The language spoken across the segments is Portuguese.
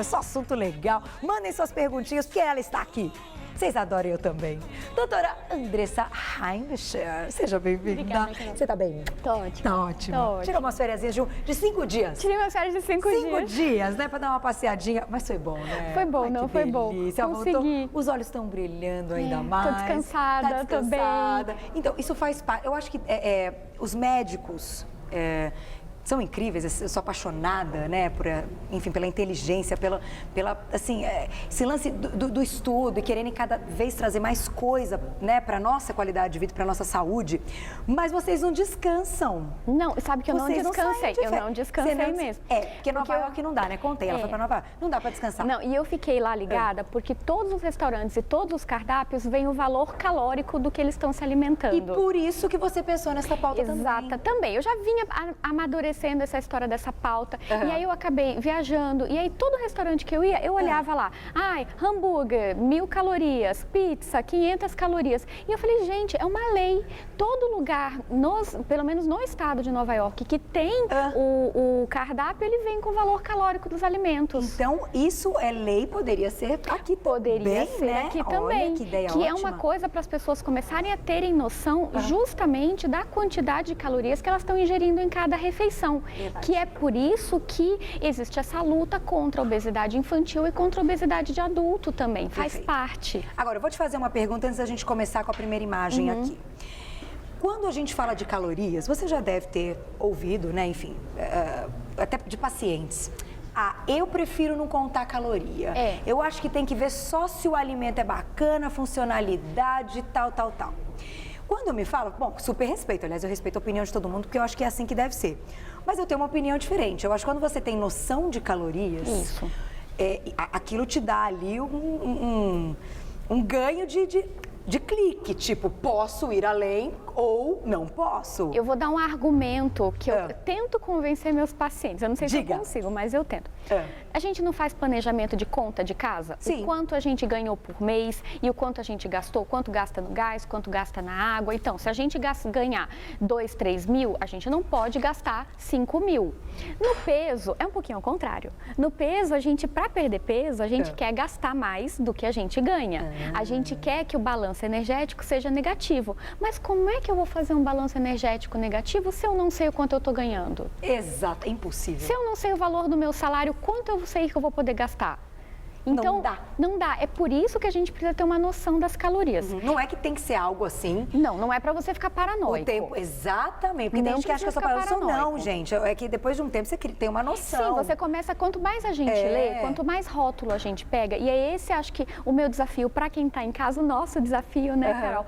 só assunto legal. Mandem suas perguntinhas, porque ela está aqui. Vocês adoram, eu também. Doutora Andressa Heimscher, seja bem-vinda. Obrigada. Você tá bem? Tô ótimo. Tá ótimo. Tô ótimo. Tirou umas férias de 5 dias. Tirei umas férias de 5 dias. 5 dias, né? Pra dar uma passeadinha. Mas foi bom, né? Foi bom, Ai, não que foi bom. delícia. Consegui. Os olhos estão brilhando ainda mais. Tô descansada, Tá descansada. tô bem. Então, isso faz parte. Eu acho que os médicos são incríveis. Eu sou apaixonada, né? Enfim, pela inteligência, assim, esse lance do estudo e querendo cada vez trazer mais coisa, né? Pra nossa qualidade de vida, pra nossa saúde. Mas vocês não descansam. Não, sabe que eu não Vocês descansei. saem de Eu não descansei mesmo. Porque Nova York não dá, né? Contei, ela foi pra Nova York. Não dá pra descansar. Não, e eu fiquei lá ligada porque todos os restaurantes e todos os cardápios vêm o valor calórico do que eles estão se alimentando. E por isso que você pensou nessa pauta também. Exata, também. Eu já vinha amadurecendo essa história dessa pauta. E aí eu acabei viajando. E aí todo restaurante que eu ia, eu olhava lá. Ai, hambúrguer, 1000 calorias. Pizza, 500 calorias. E eu falei, gente, é uma lei. Todo lugar, pelo menos no estado de Nova York, que tem o cardápio, ele vem com o valor calórico dos alimentos. Então, isso é lei, poderia ser aqui também, Poderia ser né? aqui Olha, também. que ideia que ótima. é uma coisa para as pessoas começarem a terem noção justamente da quantidade de calorias que elas estão ingerindo em cada refeição. Verdade. Que é por isso que existe essa luta contra a obesidade infantil e contra a obesidade de adulto também. Faz Perfeito. parte. Agora, eu vou te fazer uma pergunta antes da gente começar com a primeira imagem aqui. Quando a gente fala de calorias, você já deve ter ouvido, né, enfim, até de pacientes. Eu prefiro não contar caloria. Eu acho que tem que ver só se o alimento é bacana, funcionalidade, tal. Quando eu me falo, bom, super respeito, aliás, eu respeito a opinião de todo mundo, porque eu acho que é assim que deve ser. Mas eu tenho uma opinião diferente. Eu acho que quando você tem noção de calorias, aquilo te dá ali um ganho de clique, tipo, posso ir além ou não posso. Eu vou dar um argumento que eu tento convencer meus pacientes. Eu não sei se eu consigo, mas eu tento. A gente não faz planejamento de conta de casa? Sim. O quanto a gente ganhou por mês e o quanto a gente gastou, quanto gasta no gás, quanto gasta na água. Então, se a gente ganhar 2, 3 mil, a gente não pode gastar 5 mil. No peso, é um pouquinho ao contrário. No peso, para perder peso, a gente quer gastar mais do que a gente ganha. A gente quer que o balanço energético seja negativo. Mas como é que eu vou fazer um balanço energético negativo se eu não sei o quanto eu estou ganhando? Exato, é impossível. Se eu não sei o valor do meu salário, quanto eu sei que eu vou poder gastar? Então, não dá. Não dá. É por isso que a gente precisa ter uma noção das calorias. Não é que tem que ser algo assim. Não é para você ficar paranoico. O tempo, exatamente. Porque tem Não gente que acha que eu sou precisa ficar paranoica. Não, paranoico. gente. É que depois de um tempo você tem uma noção. Sim, você começa, quanto mais a gente lê, quanto mais rótulo a gente pega, e é esse, acho que, o meu desafio para quem está em casa, o nosso desafio, né, Carol?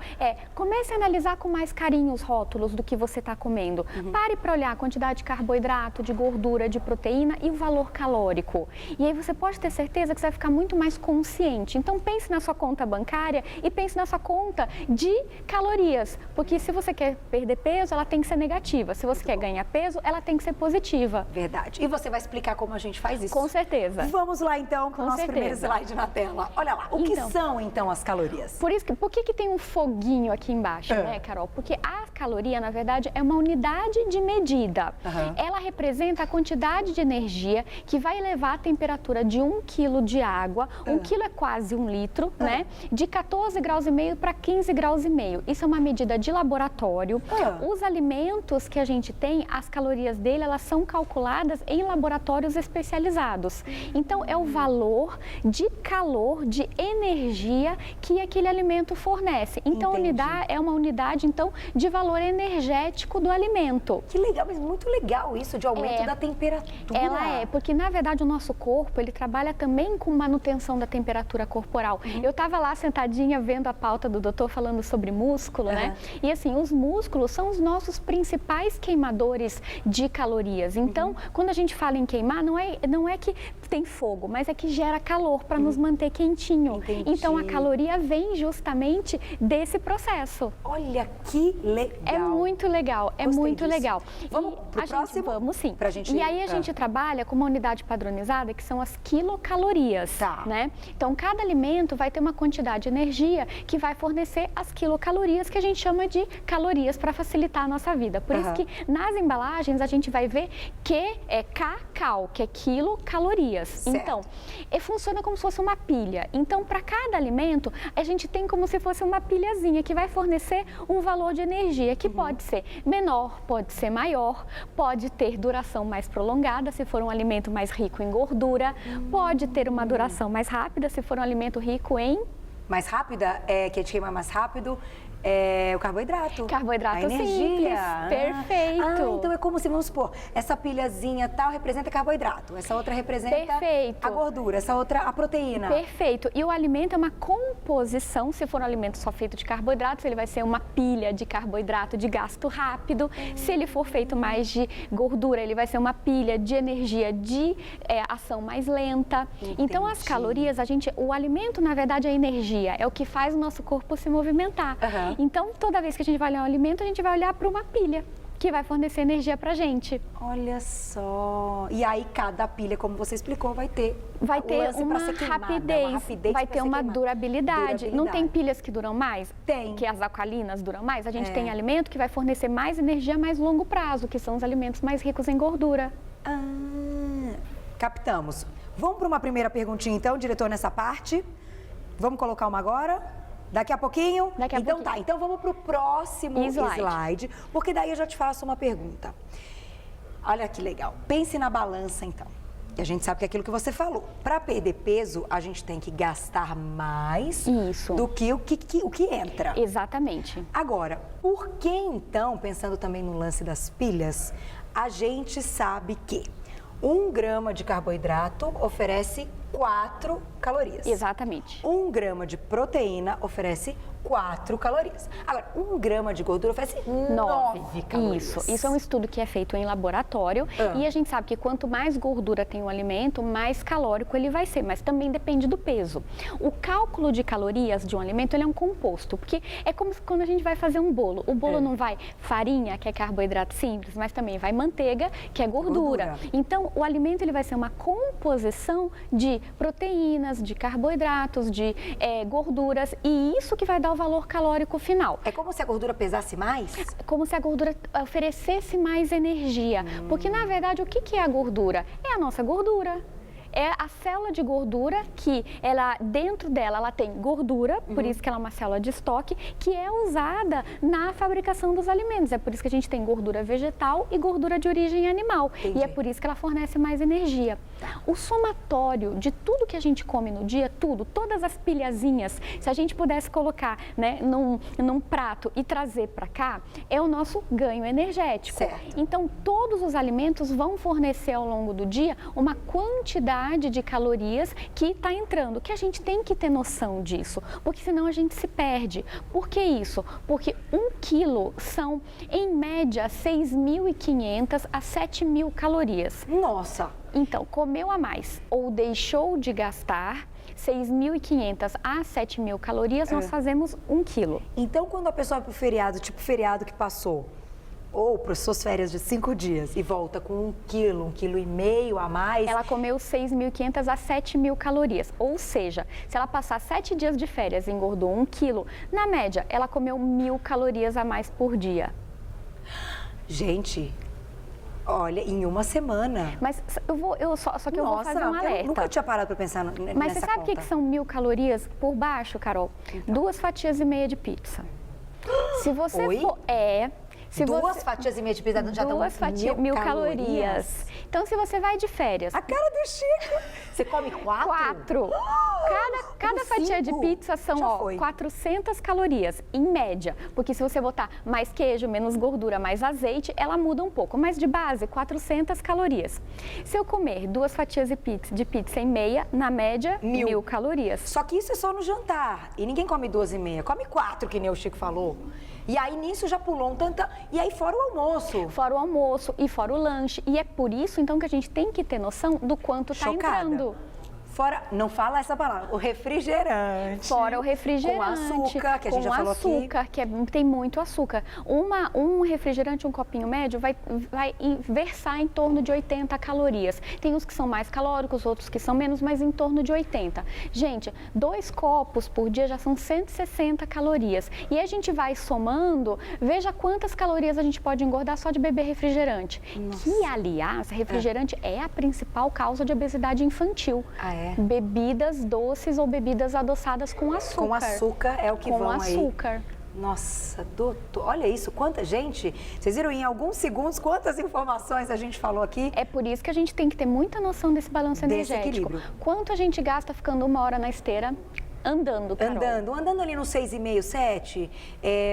Comece a analisar com mais carinho os rótulos do que você está comendo. Pare para olhar a quantidade de carboidrato, de gordura, de proteína e o valor calórico. E aí você pode ter certeza que você vai ficar muito mais consciente. Então pense na sua conta bancária e pense na sua conta de calorias, porque se você quer perder peso, ela tem que ser negativa. Se você quer ganhar peso, ela tem que ser positiva. Verdade. E você vai explicar como a gente faz isso? Com certeza. Vamos lá então com o nosso primeiro slide na tela. Olha lá, o que são então as calorias? Por que tem um foguinho aqui embaixo, né, Carol? Porque a caloria, na verdade, é uma unidade de medida. Ela representa a quantidade de energia que vai elevar a temperatura de 1 quilo de água. 1 quilo é quase 1 litro, né? De 14 graus e meio para 15 graus e meio. Isso é uma medida de laboratório. Os alimentos que a gente tem, as calorias dele, elas são calculadas em laboratórios especializados. Então, é o valor de calor, de energia que aquele alimento fornece. Então, a unidade é uma unidade, então, de valor energético do alimento. Que legal, mas muito legal isso de aumento da temperatura. Ela porque na verdade o nosso corpo, ele trabalha também com manutenção da temperatura corporal. Eu estava lá sentadinha vendo a pauta do doutor falando sobre músculo, né? E assim, os músculos são os nossos principais queimadores de calorias. Então, quando a gente fala em queimar, não é que tem fogo, mas é que gera calor para nos manter quentinho. Entendi. Então, a caloria vem justamente desse processo. Olha que legal. É muito legal, é Gostei muito disso. legal. Vamos pro próximo? Vamos sim. Pra gente... E aí a gente trabalha com uma unidade padronizada que são as quilocalorias, Tá. né? Então, cada alimento vai ter uma quantidade de energia que vai fornecer as quilocalorias, que a gente chama de calorias para facilitar a nossa vida. Por isso que nas embalagens a gente vai ver que é kcal, que é quilocalorias. Certo. Então, funciona como se fosse uma pilha. Então, para cada alimento, a gente tem como se fosse uma pilhazinha que vai fornecer um valor de energia que pode ser menor, pode ser maior, pode ter duração mais prolongada se for um alimento mais rico em gordura, pode ter uma duração mais rápida se for um alimento rico em Mais rápida, que a gente queima mais rápido, o carboidrato. Carboidrato a energia. perfeito. Então é como se, vamos supor, essa pilhazinha tal representa carboidrato, essa outra representa Perfeito. a gordura, essa outra a proteína. Perfeito. E o alimento é uma composição, se for um alimento só feito de carboidratos, ele vai ser uma pilha de carboidrato de gasto rápido. Se ele for feito mais de gordura, ele vai ser uma pilha de energia de ação mais lenta. Entendi. Então, as calorias, o alimento, na verdade, é energia, é o que faz o nosso corpo se movimentar. Então, toda vez que a gente vai olhar um alimento, a gente vai olhar para uma pilha que vai fornecer energia para a gente. Olha só. E aí, cada pilha, como você explicou, vai ter Vai o ter lance pra uma ser queimada, rapidez, uma rapidez vai pra ter ser uma queimada. durabilidade. Não tem pilhas que duram mais? Tem. Que as alcalinas duram mais? A gente tem alimento que vai fornecer mais energia a mais longo prazo, que são os alimentos mais ricos em gordura. Captamos. Vamos para uma primeira perguntinha, então, diretor, nessa parte. Vamos colocar uma agora? Daqui a pouquinho? Daqui a então pouquinho. tá, então vamos para o próximo slide, porque daí eu já te faço uma pergunta. Olha que legal. Pense na balança, então. E a gente sabe que é aquilo que você falou. Para perder peso, a gente tem que gastar mais do que o que entra. Exatamente. Agora, por que então, pensando também no lance das pilhas, a gente sabe que 1 grama de carboidrato oferece 4 calorias. Exatamente. 1 grama de proteína oferece 4 calorias. Agora, 1 grama de gordura oferece 9 calorias. Isso é um estudo que é feito em laboratório e a gente sabe que quanto mais gordura tem o alimento, mais calórico ele vai ser, mas também depende do peso. O cálculo de calorias de um alimento, ele é um composto, porque é como quando a gente vai fazer um bolo. O bolo não vai farinha, que é carboidrato simples, mas também vai manteiga, que é gordura. Então, o alimento ele vai ser uma composição de proteínas, de carboidratos, de gorduras, e isso que vai dar o valor calórico final. É como se a gordura pesasse mais? Como se a gordura oferecesse mais energia. Porque, na verdade, o que é a gordura? É a nossa gordura. É a célula de gordura que dentro dela ela tem gordura, por isso que ela é uma célula de estoque, que é usada na fabricação dos alimentos. É por isso que a gente tem gordura vegetal e gordura de origem animal. Entendi. E é por isso que ela fornece mais energia. O somatório de tudo que a gente come no dia, todas as pilhazinhas, se a gente pudesse colocar, né, num prato e trazer para cá, é o nosso ganho energético. Certo. Então, todos os alimentos vão fornecer ao longo do dia uma quantidade de calorias que está entrando, que a gente tem que ter noção disso, porque senão a gente se perde. Por que isso? Porque 1 quilo são, em média, 6.500 a 7.000 calorias. Nossa! Então, comeu a mais ou deixou de gastar 6.500 a 7.000 calorias, nós fazemos 1 quilo. Então, quando a pessoa vai pro feriado, tipo feriado que passou, ou para suas férias de 5 dias e volta com 1 quilo, 1,5 quilo a mais... Ela comeu 6.500 a 7.000 calorias. Ou seja, se ela passar 7 dias de férias e engordou 1 quilo, na média, ela comeu 1.000 calorias a mais por dia. Gente, olha, em uma semana... Mas eu vou fazer um alerta. Eu nunca tinha parado para pensar nessa conta. Mas você sabe o que são 1.000 calorias por baixo, Carol? Então. 2 fatias e meia de pizza. Se você Oi? for... Se 2 fatias e meia de pizza já estão 1.000 calorias. Então, se você vai de férias... A cara do Chico! Você come 4? 4. Cada fatia de pizza são 400 calorias, em média. Porque se você botar mais queijo, menos gordura, mais azeite, ela muda um pouco. Mas de base, 400 calorias. Se eu comer 2 fatias de pizza em meia, na média, 1.000 calorias. Só que isso é só no jantar. E ninguém come 2,5. Come 4, que nem o Chico falou. E aí, nisso, já pulou um tanto. E aí, fora o almoço. Fora o almoço e fora o lanche. E é por isso, então, que a gente tem que ter noção do quanto está entrando. Fora, não fala essa palavra, o refrigerante. Fora o refrigerante. Com açúcar, que a gente já falou aqui. Com açúcar, que tem muito açúcar. Um refrigerante, um copinho médio, vai versar em torno de 80 calorias. Tem uns que são mais calóricos, outros que são menos, mas em torno de 80. Gente, 2 copos por dia já são 160 calorias. E a gente vai somando, veja quantas calorias a gente pode engordar só de beber refrigerante. Nossa. Que, aliás, refrigerante é a principal causa de obesidade infantil. Ah, é? Bebidas doces ou bebidas adoçadas com açúcar. Com açúcar é o que vão aí. Com açúcar. Nossa, doutor, olha isso, quanta gente, vocês viram em alguns segundos quantas informações a gente falou aqui? É por isso que a gente tem que ter muita noção desse balanço energético. Equilíbrio. Quanto a gente gasta ficando 1 hora na esteira? Andando, Carol. Andando ali no 6,5, 7,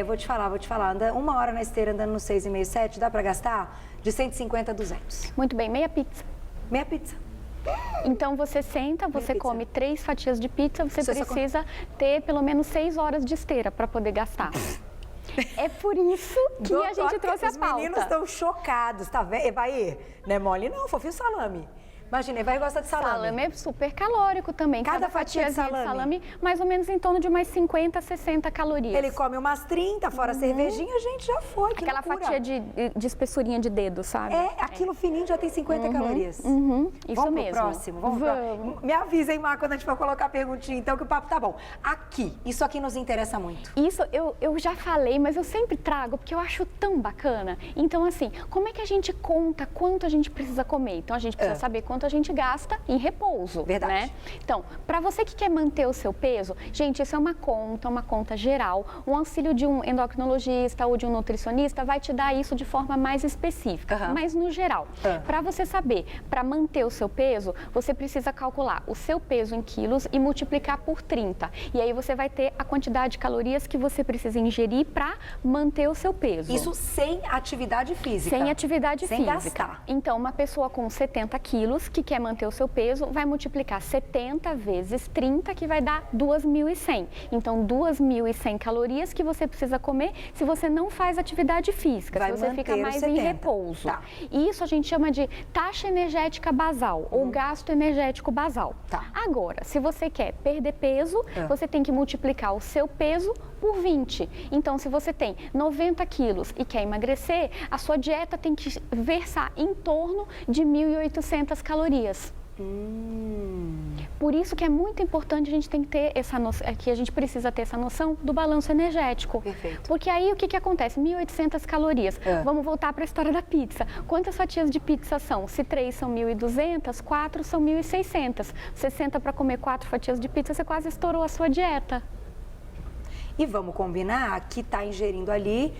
vou te falar, 1 hora na esteira andando no 6,5, 7, dá pra gastar? De 150 a 200. Muito bem, meia pizza. Meia pizza. Então você senta, você come 3 fatias de pizza, você precisa ter pelo menos 6 horas de esteira para poder gastar. É por isso que a gente trouxe a pauta. Os meninos estão chocados, tá vendo? Evaí, não é mole não, fofinho salame. Imagina, Evaí gosta de salame. Salame é super calórico também. Cada fatia de salame, mais ou menos em torno de umas 50, 60 calorias. Ele come umas 30, fora a cervejinha, a gente já foi. Que aquela loucura. fatia de espessurinha de dedo, sabe? Aquilo fininho já tem 50 calorias. Isso vamos mesmo. Pro próximo? Vamos. Me avisem, Mar, quando a gente for colocar a perguntinha, então, que o papo tá bom. Isso aqui nos interessa muito. Isso eu já falei, mas eu sempre trago, porque eu acho tão bacana. Então, assim, como é que a gente conta quanto a gente precisa comer? Então, a gente precisa saber quanto a gente gasta em repouso, verdade, né? Então, para você que quer manter o seu peso, gente, isso é uma conta geral. O auxílio de um endocrinologista ou de um nutricionista vai te dar isso de forma mais específica, mas no geral. Para você saber, para manter o seu peso, você precisa calcular o seu peso em quilos e multiplicar por 30. E aí você vai ter a quantidade de calorias que você precisa ingerir para manter o seu peso. Isso sem atividade física? Sem atividade física. Sem gastar. Então, uma pessoa com 70 quilos que quer manter o seu peso, vai multiplicar 70 vezes 30, que vai dar 2.100. Então, 2.100 calorias que você precisa comer se você não faz atividade física, se você fica mais em repouso. Tá. Isso a gente chama de taxa energética basal ou gasto energético basal. Tá. Agora, se você quer perder peso, você tem que multiplicar o seu peso por 20. Então, se você tem 90 quilos e quer emagrecer, a sua dieta tem que versar em torno de 1.800 calorias. Por isso que é muito importante a gente tem que ter essa noção, que a gente precisa ter essa noção do balanço energético. Perfeito. Porque aí o que acontece? 1.800 calorias. Vamos voltar para a história da pizza. Quantas fatias de pizza são? Se 3 são 1.200, 4 são 1.600. Você senta para comer 4 fatias de pizza, você quase estourou a sua dieta. E vamos combinar que está ingerindo ali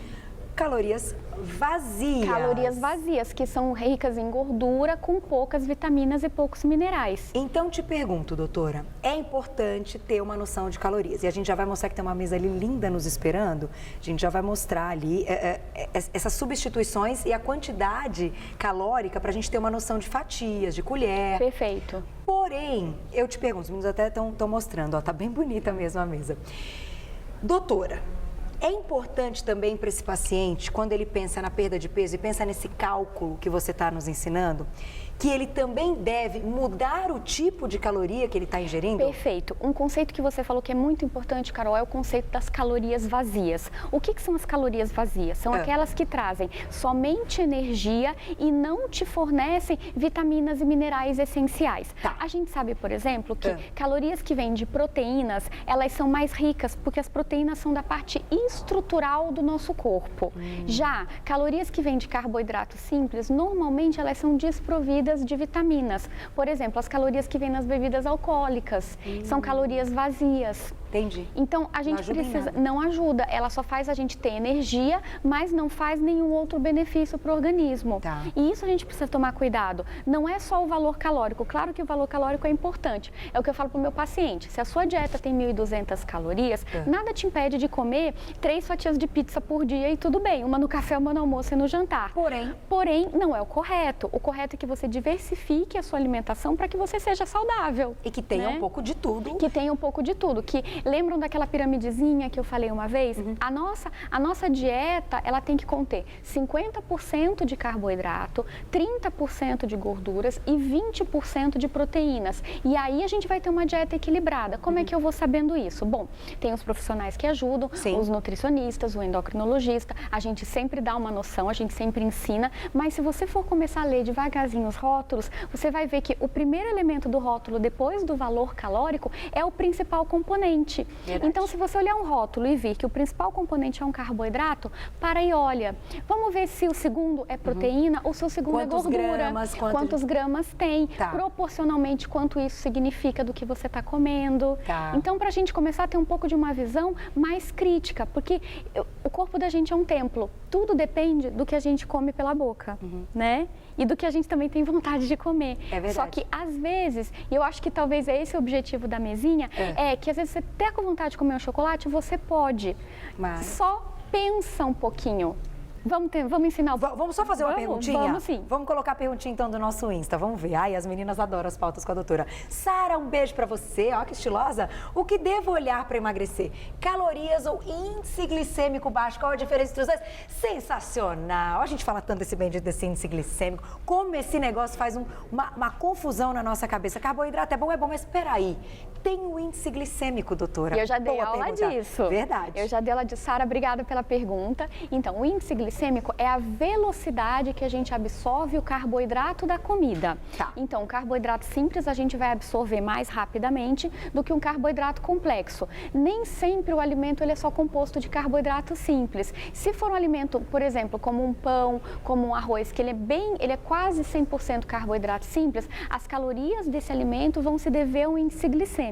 calorias vazias. Calorias vazias, que são ricas em gordura, com poucas vitaminas e poucos minerais. Então, te pergunto, doutora, é importante ter uma noção de calorias. E a gente já vai mostrar que tem uma mesa ali linda nos esperando. A gente já vai mostrar ali essas substituições e a quantidade calórica para a gente ter uma noção de fatias, de colher. Perfeito. Porém, eu te pergunto, os meninos até estão mostrando, ó, tá bem bonita mesmo a mesa. Doutora, é importante também para esse paciente, quando ele pensa na perda de peso e pensa nesse cálculo que você está nos ensinando, que ele também deve mudar o tipo de caloria que ele está ingerindo? Perfeito. Um conceito que você falou que é muito importante, Carol, é o conceito das calorias vazias. O que são as calorias vazias? São aquelas que trazem somente energia e não te fornecem vitaminas e minerais essenciais. Tá. A gente sabe, por exemplo, que calorias que vêm de proteínas, elas são mais ricas, porque as proteínas são da parte estrutural do nosso corpo. Já calorias que vêm de carboidratos simples, normalmente elas são desprovidas de vitaminas. Por exemplo, as calorias que vêm nas bebidas alcoólicas são calorias vazias. Entendi. Então, a gente precisa... Não ajuda. Ela só faz a gente ter energia, mas não faz nenhum outro benefício para o organismo. Tá. E isso a gente precisa tomar cuidado. Não é só o valor calórico. Claro que o valor calórico é importante. É o que eu falo para o meu paciente. Se a sua dieta tem 1.200 calorias, nada te impede de comer 3 fatias de pizza por dia e tudo bem. Uma no café, uma no almoço e no jantar. Porém, não é o correto. O correto é que você diversifique a sua alimentação para que você seja saudável. E que tenha um pouco de tudo. Que tenha um pouco de tudo. Que Lembram daquela piramidezinha que eu falei uma vez? A nossa dieta, ela tem que conter 50% de carboidrato, 30% de gorduras e 20% de proteínas. E aí a gente vai ter uma dieta equilibrada. Como é que eu vou sabendo isso? Bom, tem os profissionais que ajudam, os nutricionistas, o endocrinologista, a gente sempre dá uma noção, a gente sempre ensina, mas se você for começar a ler devagarzinho os rótulos, você vai ver que o primeiro elemento do rótulo, depois do valor calórico, é o principal componente. Verdade. Então, se você olhar um rótulo e vir que o principal componente é um carboidrato, para e olha. Vamos ver se o segundo é proteína ou se o segundo quantos é gordura. Gramas, quantos gramas tem, proporcionalmente quanto isso significa do que você está comendo. Então, para a gente começar a ter um pouco de uma visão mais crítica, porque o corpo da gente é um templo. Tudo depende do que a gente come pela boca, né? E do que a gente também tem vontade de comer. É verdade. Só que, às vezes, e eu acho que talvez é esse o objetivo da mesinha, é que às vezes você tá com vontade de comer um chocolate, você pode. Mas só pensa um pouquinho. Vamos ensinar. Vamos só fazer uma perguntinha? Vamos sim. Vamos colocar a perguntinha então do nosso Insta. Vamos ver. Ai, as meninas adoram as pautas com a doutora. Sara, um beijo pra você. Ó, que estilosa. O que devo olhar pra emagrecer? Calorias ou índice glicêmico baixo? Qual a diferença entre os dois? Sensacional. A gente fala tanto desse índice glicêmico. Como esse negócio faz uma confusão na nossa cabeça. Carboidrato é bom, mas peraí. Tem o índice glicêmico, doutora? Eu já dei aula disso. Verdade. Eu já dei aula disso. Sara, obrigada pela pergunta. Então, o índice glicêmico é a velocidade que a gente absorve o carboidrato da comida. Então, o carboidrato simples a gente vai absorver mais rapidamente do que um carboidrato complexo. Nem sempre o alimento ele é só composto de carboidrato simples. Se for um alimento, por exemplo, como um pão, como um arroz, que ele é quase 100% carboidrato simples, as calorias desse alimento vão se dever ao índice glicêmico.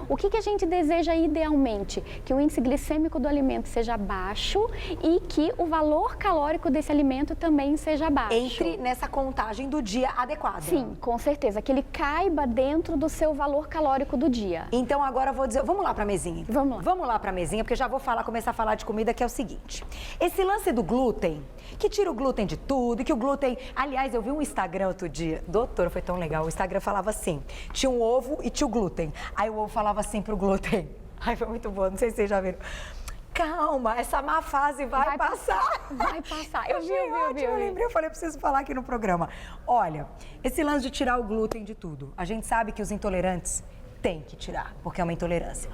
O que a gente deseja idealmente? Que o índice glicêmico do alimento seja baixo e que o valor calórico desse alimento também seja baixo. Entre nessa contagem do dia adequada. Sim, com certeza. Que ele caiba dentro do seu valor calórico do dia. Então agora eu vou dizer, vamos lá pra mesinha. Vamos lá. Vamos lá pra mesinha, porque já vou começar a falar de comida, que é o seguinte. Esse lance do glúten, que tira o glúten de tudo, e que o glúten... Aliás, eu vi um Instagram outro dia, doutora, foi tão legal, o Instagram falava assim, tinha um ovo e tinha o glúten. Aí o ovo falava assim pro glúten. Ai, foi muito bom, não sei se vocês já viram. Calma, essa má fase vai passar. Vai passar. Eu lembrei, eu falei, preciso falar aqui no programa. Olha, esse lance de tirar o glúten de tudo, a gente sabe que os intolerantes têm que tirar, porque é uma intolerância.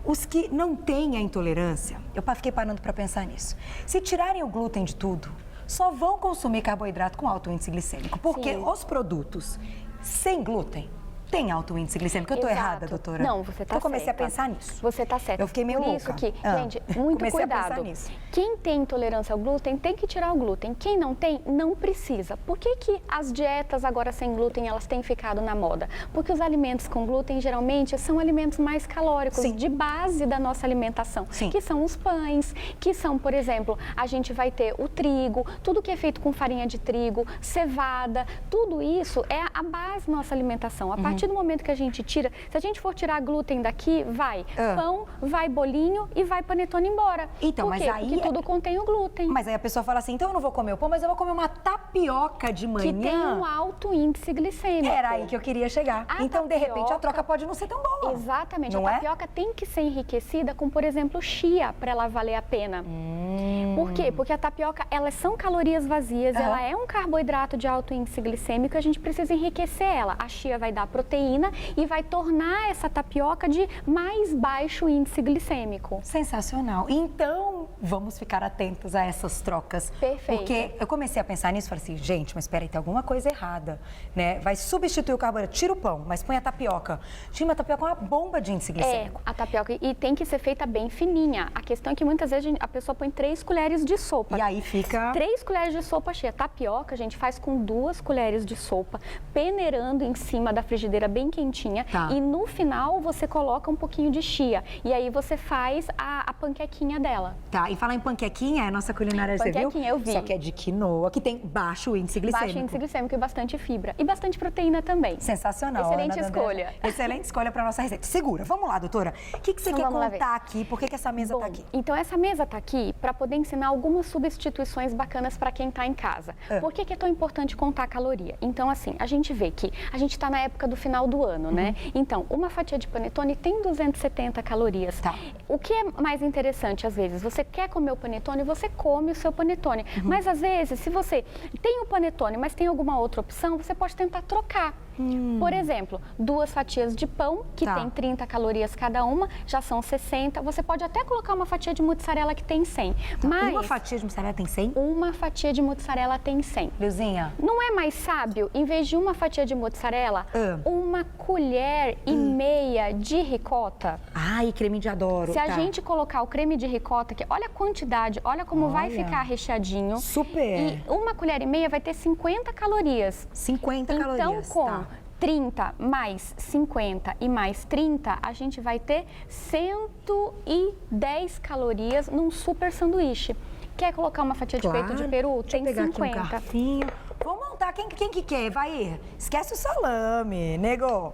Os que não têm a intolerância, eu fiquei parando para pensar nisso. Se tirarem o glúten de tudo, só vão consumir carboidrato com alto índice glicêmico, porque os produtos sem glúten tem alto índice glicêmico. Eu tô errada, doutora? Não, você tá certa. Eu comecei a pensar nisso. Você tá certa. Eu fiquei meio louca. Por isso que, gente, muito comecei cuidado. a pensar nisso. Quem tem intolerância ao glúten tem que tirar o glúten. Quem não tem, não precisa. Por que as dietas agora sem glúten, elas têm ficado na moda? Porque os alimentos com glúten, geralmente, são alimentos mais calóricos, de base da nossa alimentação. Que são os pães, que são, por exemplo, a gente vai ter o trigo, tudo que é feito com farinha de trigo, cevada, tudo isso é a base da nossa alimentação. A partir do momento que a gente tira, se a gente for tirar glúten daqui, vai pão, vai bolinho e vai panetone embora. Então, Por quê? Porque tudo contém o glúten. Mas aí a pessoa fala assim, então eu não vou comer o pão, mas eu vou comer uma tapioca de manhã. Que tem um alto índice glicêmico. Era aí que eu queria chegar. Então, de repente, a troca pode não ser tão boa. Exatamente. Não a tapioca tem que ser enriquecida com, por exemplo, chia, para ela valer a pena. Por quê? Porque a tapioca, elas são calorias vazias, ela é um carboidrato de alto índice glicêmico e a gente precisa enriquecer ela. A chia vai dar proteína e vai tornar essa tapioca de mais baixo índice glicêmico. Sensacional. Então, vamos ficar atentos a essas trocas. Perfeito. Porque eu comecei a pensar nisso e falei assim, gente, mas peraí, tem alguma coisa errada, né? Vai substituir o carboidrato, tira o pão, mas põe a tapioca. Tira uma tapioca, uma bomba de índice glicêmico. A tapioca, e tem que ser feita bem fininha. A questão é que muitas vezes a pessoa põe 3 colheres de sopa. E aí fica... 3 colheres de sopa cheia. Tapioca, a gente faz com 2 colheres de sopa, peneirando em cima da frigideira bem quentinha. E no final, você coloca um pouquinho de chia. E aí você faz a panquequinha dela. Tá, e falar em panquequinha, a nossa culinária, você viu? Panquequinha, eu vi. Só que é de quinoa, que tem baixo índice glicêmico. Baixo índice glicêmico e bastante fibra. E bastante proteína também. Sensacional. Excelente Ana escolha. D'Andrea. Excelente escolha para nossa receita. Segura, vamos lá, doutora. O que você Então, quer vamos lá ver. contar aqui? Por que essa mesa está aqui? Então, essa mesa está aqui para poder ensinar algumas substituições bacanas para quem está em casa. Por que é tão importante contar a caloria? Então, assim, a gente vê que a gente está na época do final do ano, né? Então, uma fatia de panetone tem 270 calorias. Tá. O que é mais interessante, às vezes, você quer comer o panetone, você come o seu panetone. Mas, às vezes, se você tem o panetone, mas tem alguma outra opção, você pode tentar trocar. Por exemplo, 2 fatias de pão, que tem 30 calorias cada uma, já são 60. Você pode até colocar uma fatia de mussarela que tem 100. Mas Uma fatia de mussarela tem 100? uma fatia de mussarela tem 100. Luzinha. Não é mais sábio, em vez de uma fatia de mussarela, uma colher e meia de ricota? Ai, creme de adoro. Se a gente colocar o creme de ricota, que olha a quantidade, olha como vai ficar recheadinho. Super. E uma colher e meia vai ter 50 calorias. 50 Então, calorias. com 30 mais 50 e mais 30, a gente vai ter 110 calorias num super sanduíche. Quer colocar uma fatia de peito de peru? Deixa eu Tem pegar 50. aqui um garfinho. Vamos montar. Quem que quer? Vai. Esquece o salame, nego.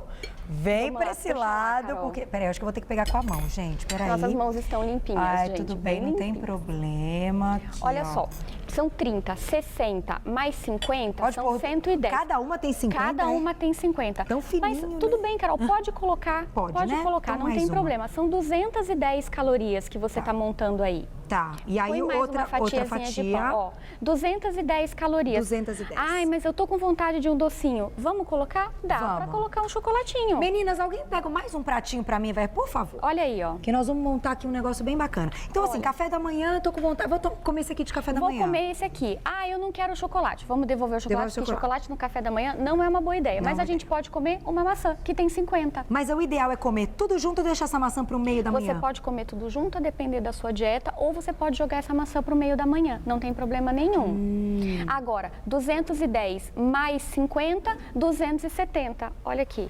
Vem Vamos pra lá, esse puxa lá, lado, Carol. porque... Peraí, acho que eu vou ter que pegar com a mão, gente. Peraí. Nossas mãos estão limpinhas, Ai, gente. tudo bem, não tem limpinhas. problema. Aqui, Olha ó. só, são 30, 60 mais 50, Pode são pôr- 110. Cada uma tem 50, Cada é? uma tem 50. Tão fininho, Mas tudo né? bem, Carol, pode colocar. Pode, né? colocar, Então, não mais tem uma. problema. São 210 calorias que você está montando aí. Tá, e aí Põe mais outra uma fatiazinha fatia. de pão. Ó, 210 calorias. 210. Ai, mas eu tô com vontade de um docinho. Vamos colocar? Dá pra Vamos. colocar um chocolatinho. Meninas, alguém pega mais um pratinho pra mim, vai, por favor? Olha aí, ó. Que nós vamos montar aqui um negócio bem bacana. Então, assim, Olha. café da manhã, tô com vontade. Comer esse aqui de café da Vou manhã. comer esse aqui. Ah, eu não quero chocolate. Vamos devolver o chocolate, Devolve o porque chocolate no café da manhã não é uma boa ideia. Não é Mas uma a gente pode comer uma maçã, que tem 50. Mas o ideal é comer tudo junto ou deixar essa maçã pro meio da Você manhã? pode comer tudo junto, a depender da sua dieta, ou você pode jogar essa maçã para o meio da manhã, não tem problema nenhum. Agora, 210 mais 50, 270. Olha aqui.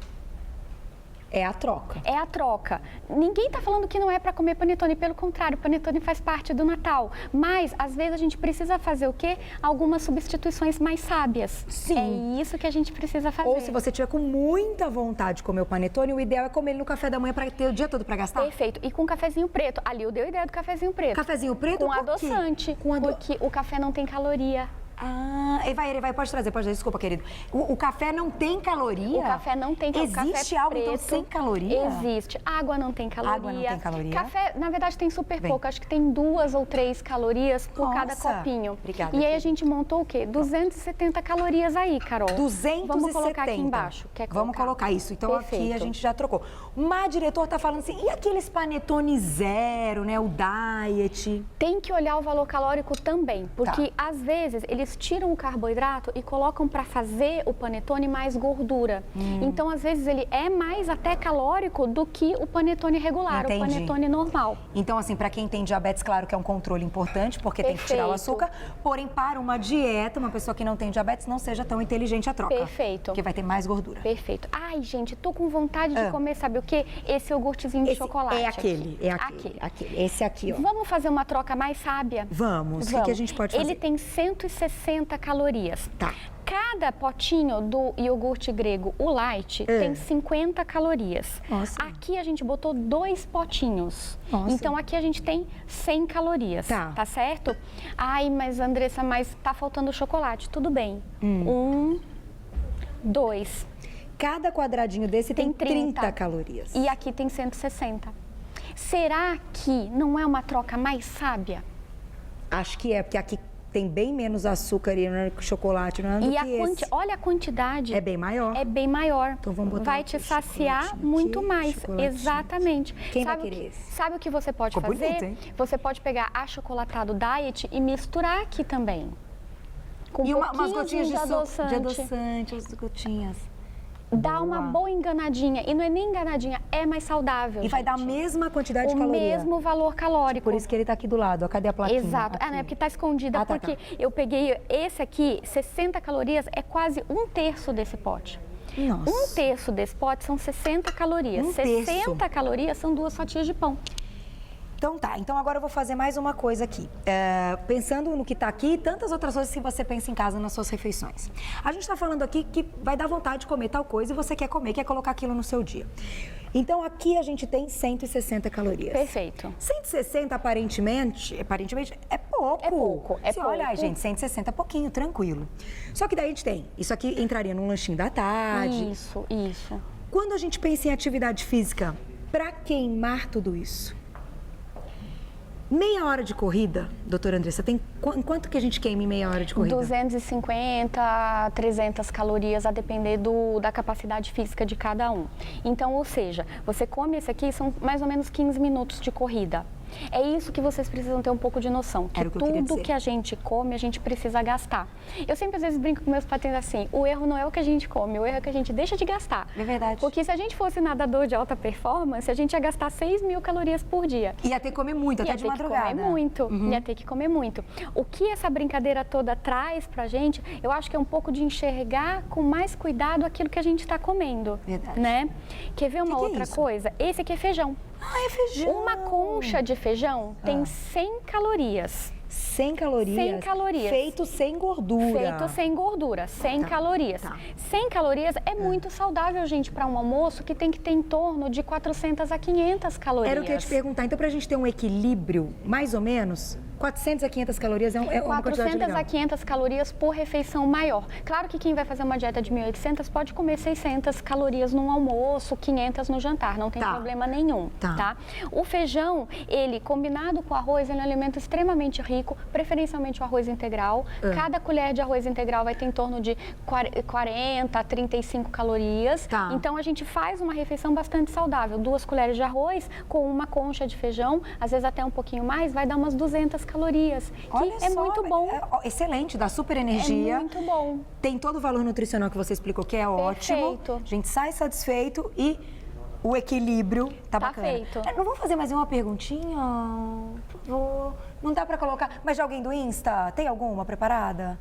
É a troca. É a troca. Ninguém está falando que não é para comer panetone, pelo contrário, panetone faz parte do Natal. Mas, às vezes, a gente precisa fazer o quê? Algumas substituições mais sábias. Sim. É isso que a gente precisa fazer. Ou se você tiver com muita vontade de comer o panetone, o ideal é comer ele no café da manhã para ter o dia todo para gastar? Perfeito. E com cafezinho preto. Ali eu dei a ideia do cafezinho preto. Cafezinho preto Com por quê? adoçante. Porque o café não tem caloria. Ah, ele vai, pode trazer, desculpa, querido. O café não tem caloria? O café não tem caloria. Existe algo, então, sem caloria? Existe. Água não tem caloria. Água não tem caloria? Café, na verdade, tem super Vem. pouco. Acho que tem 2 ou 3 calorias por cada Nossa. copinho. Obrigada, E aí a querida. gente montou o quê? 270 calorias aí, Carol. 270. Vamos colocar aqui embaixo. Quer Vamos colocar isso. Então aqui a Perfeito. gente já trocou. O Mar diretor tá falando assim, e aqueles panetone zero, né? O diet. Tem que olhar o valor calórico também, porque Tá. às vezes eles tiram o carboidrato e colocam para fazer o panetone mais gordura. Então, às vezes, ele é mais até calórico do que o panetone regular, Entendi. o panetone normal. Então, assim, para quem tem diabetes, claro que é um controle importante, porque tem que tirar o Perfeito. açúcar. Porém, para uma dieta, uma pessoa que não tem diabetes, não seja tão inteligente a troca. Perfeito. Porque vai ter mais gordura. Perfeito. Ai, gente, tô com vontade de comer, sabe o quê? Esse iogurtezinho de chocolate. É aquele. Esse aqui, ó. Vamos fazer uma troca mais sábia? Vamos. O que a gente pode fazer? Ele tem 160 calorias. Tá. Cada potinho do iogurte grego, o light, tem 50 calorias. Nossa. Aqui a gente botou 2 potinhos. Nossa. Então aqui a gente tem 100 calorias. Tá. Certo? Ai, mas Andressa, mas tá faltando chocolate. Tudo bem. 1, 2. Cada quadradinho desse tem Tem 30 calorias. E aqui tem 160. Será que não é uma troca mais sábia? Acho que é, porque aqui tem bem menos açúcar e chocolate, não é? Do E que esse. olha a quantidade. É bem maior. É bem maior. Então vamos botar Vai aqui te o saciar chocolatinho muito aqui, mais. chocolatinho. Exatamente. Quem vai Sabe querer o que, esse? sabe o que você pode Ficou fazer? bonito, hein? Você pode pegar achocolatado diet e misturar aqui também. Com E umas pouquinhozinho gotinhas de adoçante. adoçante, as gotinhas. Dá uma boa enganadinha. E não é nem enganadinha, é mais saudável. E vai dar a gente. mesma quantidade de o caloria. mesmo valor calórico. Por isso que ele tá aqui do lado, ó. Cadê a plaquinha? Exato. Aqui. Não é porque tá escondida, Ah, tá, porque eu peguei esse aqui, 60 calorias, é quase 1/3 desse pote. Nossa. 1/3 desse pote são 60 calorias. 1/3. 60 calorias são 2 fatias de pão. Então tá, então agora eu vou fazer mais uma coisa aqui. Pensando no que tá aqui e tantas outras coisas que você pensa em casa nas suas refeições. A gente tá falando aqui que vai dar vontade de comer tal coisa e você quer comer, quer colocar aquilo no seu dia. Então aqui a gente tem 160 calorias. Perfeito. 160 aparentemente é pouco. É pouco, é Você pouco. olha, ai, gente, 160 é pouquinho, tranquilo. Só que daí a gente tem, isso aqui entraria num lanchinho da tarde. Isso. Quando a gente pensa em atividade física, para queimar tudo isso? Meia hora de corrida, doutora Andressa, tem quanto que a gente queima em meia hora de corrida? 250, 300 calorias, a depender da capacidade física de cada um. Então, ou seja, você come esse aqui, são mais ou menos 15 minutos de corrida. É isso que vocês precisam ter um pouco de noção, que tudo que a gente come, a gente precisa gastar. Eu sempre às vezes brinco com meus pacientes assim, o erro não é o que a gente come, o erro é que a gente deixa de gastar. É verdade. Porque se a gente fosse nadador de alta performance, a gente ia gastar 6.000 calorias por dia. Ia ter que comer muito, até de madrugada. Ia ter que comer muito, ia ter que comer muito. O que essa brincadeira toda traz pra gente, eu acho que é um pouco de enxergar com mais cuidado aquilo que a gente está comendo. Verdade. Né? Quer ver uma outra coisa? Esse aqui é feijão. Ah, é feijão. Uma concha de feijão tem 100 calorias. 100 calorias? 100 calorias. Feito sem gordura. Feito sem gordura, 100 calorias. 100 calorias é muito saudável, gente, para um almoço que tem que ter em torno de 400 a 500 calorias. Era o que eu ia te perguntar. Então, para a gente ter um equilíbrio, mais ou menos, 400 a 500 calorias é uma quantidade legal. 400 a 500 calorias por refeição maior. Claro que quem vai fazer uma dieta de 1.800 pode comer 600 calorias no almoço, 500 no jantar, não tem problema nenhum, tá? O feijão, ele combinado com o arroz, ele é um alimento extremamente rico, preferencialmente o arroz integral. Cada colher de arroz integral vai ter em torno de 40 a 35 calorias. Então a gente faz uma refeição bastante saudável. 2 colheres de arroz com uma concha de feijão, às vezes até um pouquinho mais, vai dar umas 200 calorias, Olha que é só, muito bom. Excelente, dá super energia. É muito bom. Tem todo o valor nutricional que você explicou, que é ótimo. A gente sai satisfeito e o equilíbrio tá bacana. Feito. Não vamos fazer mais uma perguntinha? Por favor. Não dá pra colocar. Mas de alguém do Insta? Tem alguma preparada?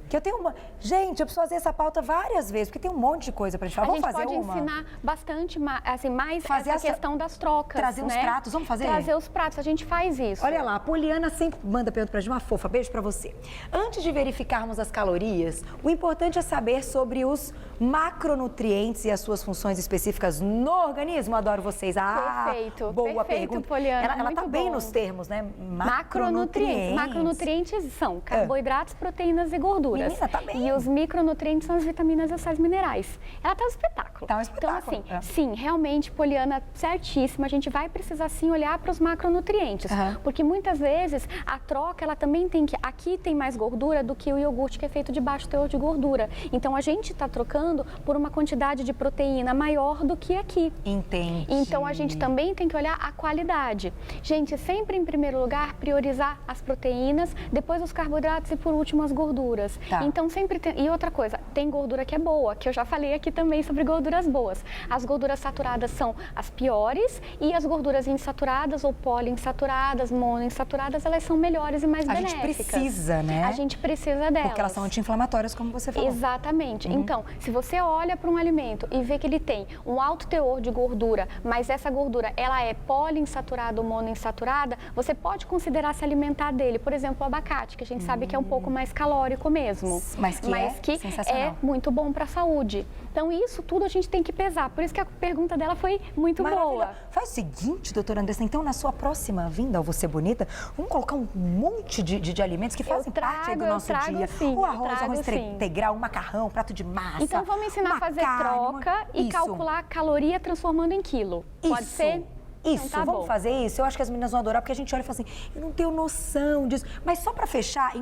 Que eu tenho uma... Gente, eu preciso fazer essa pauta várias vezes, porque tem um monte de coisa pra gente falar. Vamos fazer uma? A gente pode ensinar bastante, assim, mais fazer essa questão das trocas, trazer uns pratos, vamos fazer? Trazer os pratos, a gente faz isso. Olha lá, a Poliana sempre manda pergunta pra gente, uma fofa, beijo pra você. Antes de verificarmos as calorias, o importante é saber sobre os macronutrientes e as suas funções específicas no organismo. Adoro vocês. Perfeito. Boa Perfeito, pergunta. Poliana, Ela tá bem nos termos, né? Macronutrientes. Macronutrientes são carboidratos, proteínas e gorduras. Menina, tá bem. E os micronutrientes são as vitaminas e os sais minerais. Ela tá um espetáculo. Tá um espetáculo. Então, assim, sim, realmente, Poliana, certíssima, a gente vai precisar, sim, olhar para os macronutrientes. Porque muitas vezes a troca, ela também tem que... Aqui tem mais gordura do que o iogurte, que é feito de baixo teor de gordura. Então, a gente está trocando por uma quantidade de proteína maior do que aqui. Entendi. Então, a gente também tem que olhar a qualidade. Gente, sempre em primeiro lugar, priorizar as proteínas, depois os carboidratos e, por último, as gorduras. Então, sempre tem... E outra coisa, tem gordura que é boa, que eu já falei aqui também sobre gorduras boas. As gorduras saturadas são as piores e as gorduras insaturadas ou poliinsaturadas, monoinsaturadas, elas são melhores e mais benéficas. A gente precisa, né? A gente precisa delas. Porque elas são anti-inflamatórias, como você falou. Exatamente. Então, se você olha para um alimento e vê que ele tem um alto teor de gordura, mas essa gordura, ela é poliinsaturada ou monoinsaturada, você pode considerar se alimentar dele. Por exemplo, o abacate, que a gente sabe que é um pouco mais calórico mesmo. Mas que é muito bom para a saúde. Então, isso tudo a gente tem que pesar. Por isso que a pergunta dela foi muito boa. Faz o seguinte, doutora Andressa, então, na sua próxima vinda ao Você Bonita, vamos colocar um monte de alimentos que fazem parte aí do nosso dia. Sim, o arroz integral, o macarrão, o prato de massa. Então, vamos ensinar a fazer troca e calcular a caloria transformando em quilo. Pode ser? Isso, então, vamos fazer isso? Eu acho que as meninas vão adorar, porque a gente olha e fala assim, eu não tenho noção disso. Mas só para fechar,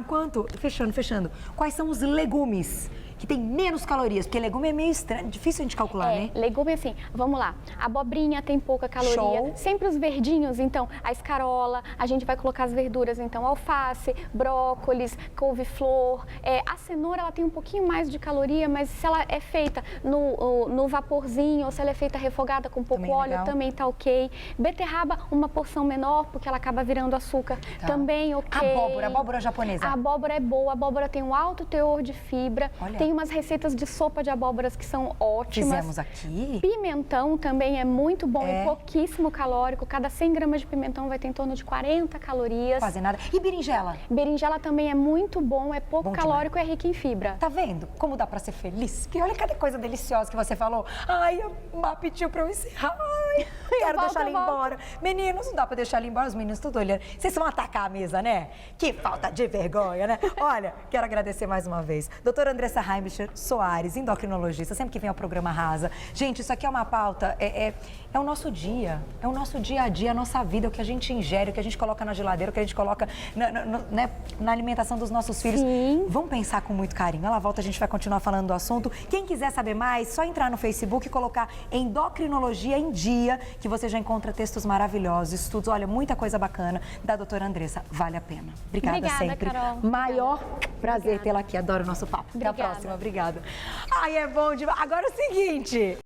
fechando, quais são os legumes que tem menos calorias? Porque legume é meio estranho, difícil a gente calcular, né? Legume assim, vamos lá, abobrinha tem pouca caloria. Show. Sempre os verdinhos, então, a escarola, a gente vai colocar as verduras, então, alface, brócolis, couve-flor. A cenoura, ela tem um pouquinho mais de caloria, mas se ela é feita no vaporzinho, ou se ela é feita refogada com pouco óleo, também tá ok. Beterraba, uma porção menor, porque ela acaba virando açúcar, também ok. Abóbora japonesa. A abóbora é boa, a abóbora tem um alto teor de fibra, tem Tem umas receitas de sopa de abóboras que são ótimas. Fizemos aqui. Pimentão também é muito bom e pouquíssimo calórico. Cada 100 gramas de pimentão vai ter em torno de 40 calorias. Quase nada. E berinjela? Berinjela também é muito bom, é pouco calórico e é rica em fibra. Tá vendo como dá pra ser feliz? Porque olha cada coisa deliciosa que você falou. Ai, a Má pediu pra eu encerrar. Ai, quero deixar ele embora. Meninos, não dá pra deixar ele embora, os meninos tudo olhando. Vocês vão atacar a mesa, né? Que falta de vergonha, né? Olha, quero agradecer mais uma vez. Doutora Andressa Heimbicher Soares, endocrinologista, sempre que vem ao programa Arrasa. Gente, isso aqui é uma pauta, é o nosso dia, é o nosso dia a dia, a nossa vida, o que a gente ingere, o que a gente coloca na geladeira, o que a gente coloca na alimentação dos nossos filhos. Sim. Vamos pensar com muito carinho. Ela volta, a gente vai continuar falando do assunto. Quem quiser saber mais, só entrar no Facebook e colocar Endocrinologia em Dia, que você já encontra textos maravilhosos, estudos, olha, muita coisa bacana da doutora Andressa. Vale a pena. Obrigada sempre. Carol. Maior prazer tê-la aqui. Adoro o nosso papo. Obrigada. Até a próxima. Obrigada. Ai, é bom demais. Agora é o seguinte...